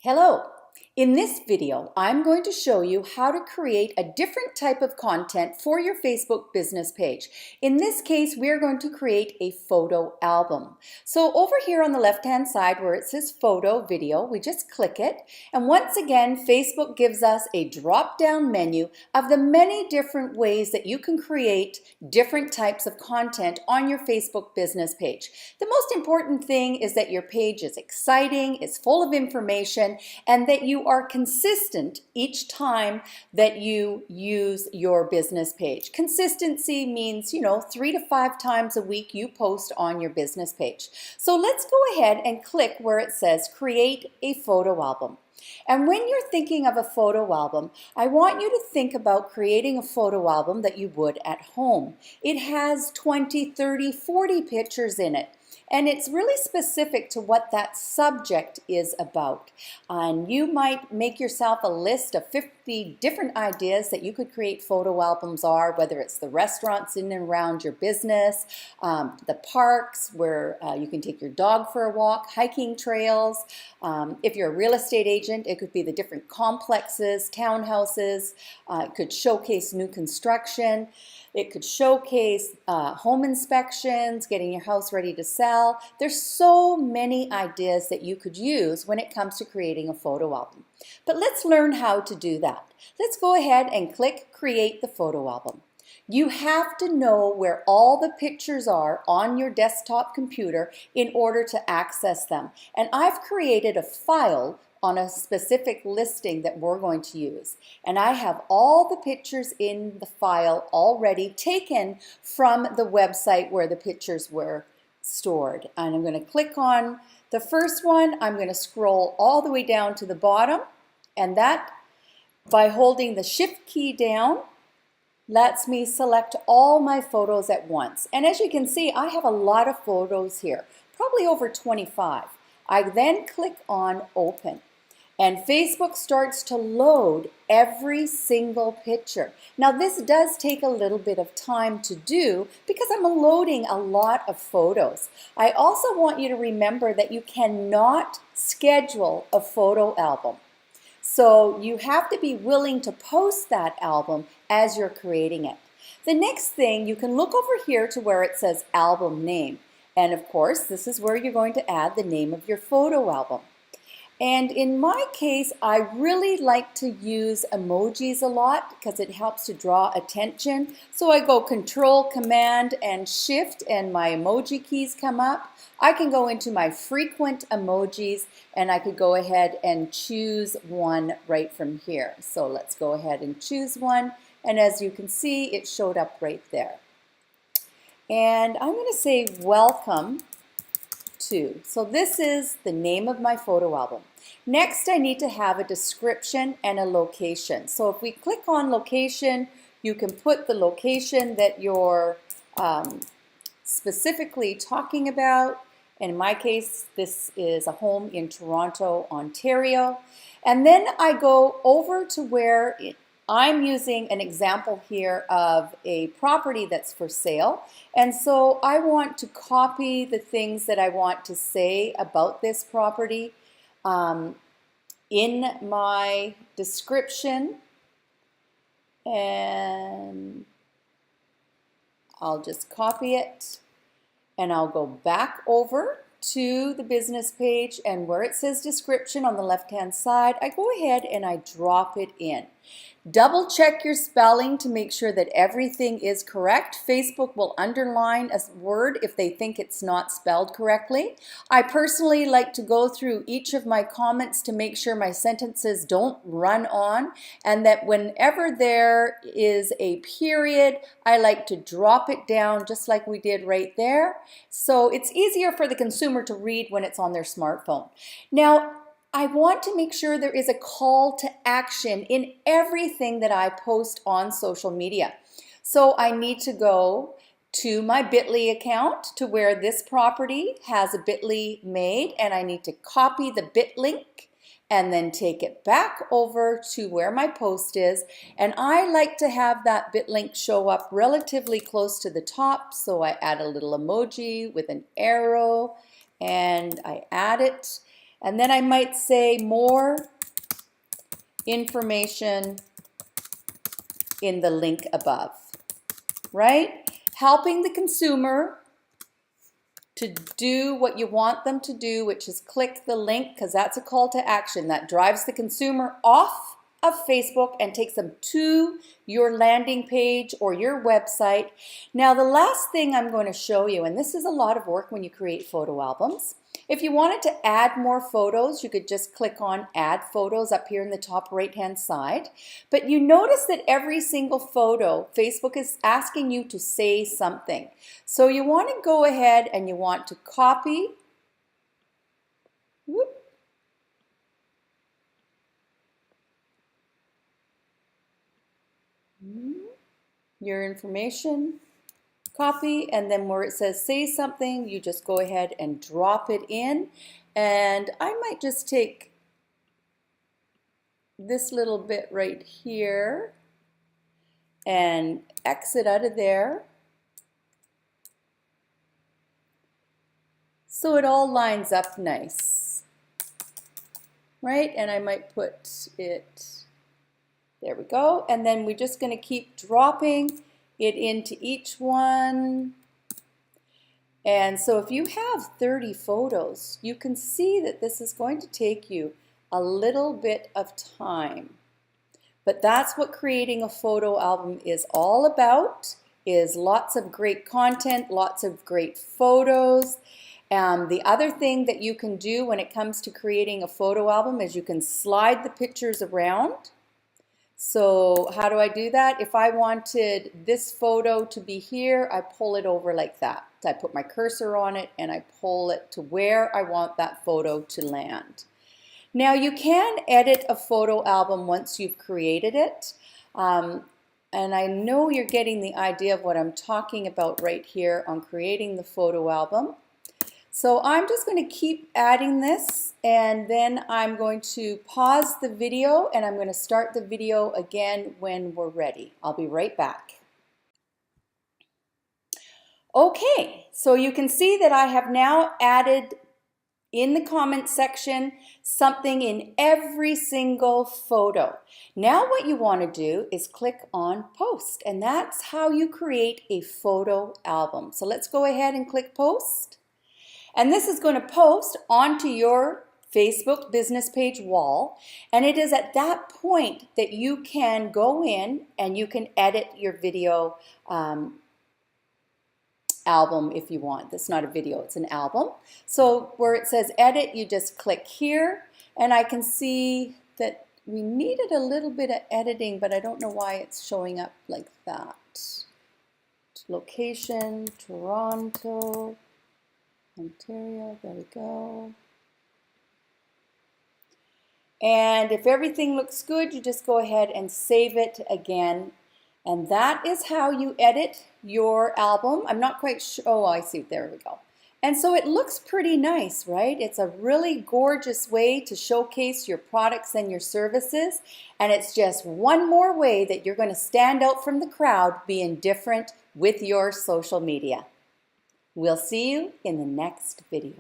Hello! In this video, I'm going to show you how to create a different type of content for your Facebook business page. In this case, we're going to create a photo album. So over here on the left-hand side where it says photo video, we just click it. And once again, Facebook gives us a drop-down menu of the many different ways that you can create different types of content on your Facebook business page. The most important thing is that your page is exciting, it's full of information, and that you are consistent each time that you use your business page. Consistency means, 3 to 5 times a week you post on your business page. So let's go ahead and click where it says create a photo album. And when you're thinking of a photo album, I want you to think about creating a photo album that you would at home. It has 20, 30, 40 pictures in it. And it's really specific to what that subject is about. And you might make yourself a list of 50 different ideas that you could create photo albums are, whether it's the restaurants in and around your business, the parks where you can take your dog for a walk, hiking trails. If you're a real estate agent, it could be the different complexes, townhouses. It could showcase new construction. It could showcase home inspections, getting your house ready to sell. There's so many ideas that you could use when it comes to creating a photo album. But let's learn how to do that. Let's go ahead and click Create the Photo Album. You have to know where all the pictures are on your desktop computer in order to access them. And I've created a file on a specific listing that we're going to use. And I have all the pictures in the file already taken from the website where the pictures were stored. And I'm going to click on the first one. I'm going to scroll all the way down to the bottom, and that, by holding the Shift key down, lets me select all my photos at once. And as you can see, I have a lot of photos here, probably over 25. I then click on Open. And Facebook starts to load every single picture. Now this does take a little bit of time to do because I'm loading a lot of photos. I also want you to remember that you cannot schedule a photo album. So you have to be willing to post that album as you're creating it. The next thing, you can look over here to where it says album name. And of course, this is where you're going to add the name of your photo album. And in my case, I really like to use emojis a lot because it helps to draw attention. So I go Control, Command, and Shift, and my emoji keys come up. I can go into my frequent emojis, and I could go ahead and choose one right from here. So let's go ahead and choose one. And as you can see, it showed up right there. And I'm going to say welcome to. So this is the name of my photo album. Next, I need to have a description and a location. So if we click on location, you can put the location that you're specifically talking about. In my case, this is a home in Toronto, Ontario. And then I go over to where I'm using an example here of a property that's for sale. And so I want to copy the things that I want to say about this property in my description. And I'll just copy it. And I'll go back over to the business page, and where it says description on the left-hand side, I go ahead and I drop it in. Double check your spelling to make sure that everything is correct. Facebook will underline a word if they think it's not spelled correctly. I personally like to go through each of my comments to make sure my sentences don't run on, and that whenever there is a period, I like to drop it down just like we did right there. So it's easier for the consumer to read when it's on their smartphone. Now, I want to make sure there is a call to action in everything that I post on social media. So I need to go to my Bitly account to where this property has a Bitly made, and I need to copy the bit link and then take it back over to where my post is. And I like to have that bit link show up relatively close to the top, so I add a little emoji with an arrow and I add it. And then I might say more information in the link above, right? Helping the consumer to do what you want them to do, which is click the link, because that's a call to action that drives the consumer off of Facebook and takes them to your landing page or your website. Now, the last thing I'm going to show you, and this is a lot of work when you create photo albums. If you wanted to add more photos, you could just click on Add Photos up here in the top right-hand side. But you notice that every single photo, Facebook is asking you to say something. So you want to go ahead and you want to copy. Whoop. Your information, copy, and then where it says say something, you just go ahead and drop it in. And I might just take this little bit right here and exit out of there. So it all lines up nice, right? And I might put it, there we go. And then we're just going to keep dropping it into each one. And so if you have 30 photos, you can see that this is going to take you a little bit of time. But that's what creating a photo album is all about, is lots of great content, lots of great photos. The other thing that you can do when it comes to creating a photo album is you can slide the pictures around. So how do I do that? If I wanted this photo to be here, I pull it over like that. I put my cursor on it and I pull it to where I want that photo to land. Now you can edit a photo album once you've created it. And I know you're getting the idea of what I'm talking about right here on creating the photo album. So I'm just going to keep adding this, and then I'm going to pause the video and I'm going to start the video again when we're ready. I'll be right back. Okay, so you can see that I have now added in the comment section something in every single photo. Now what you want to do is click on post, and that's how you create a photo album. So let's go ahead and click post. And this is going to post onto your Facebook business page wall. And it is at that point that you can go in and you can edit your video album if you want. That's not a video, it's an album. So where it says edit, you just click here. And I can see that we needed a little bit of editing, but I don't know why it's showing up like that. Location, Toronto. Ontario, there we go. And if everything looks good, you just go ahead and save it again. And that is how you edit your album. I'm not quite sure. Oh, I see. There we go. And so it looks pretty nice, right? It's a really gorgeous way to showcase your products and your services. And it's just one more way that you're going to stand out from the crowd being different with your social media. We'll see you in the next video.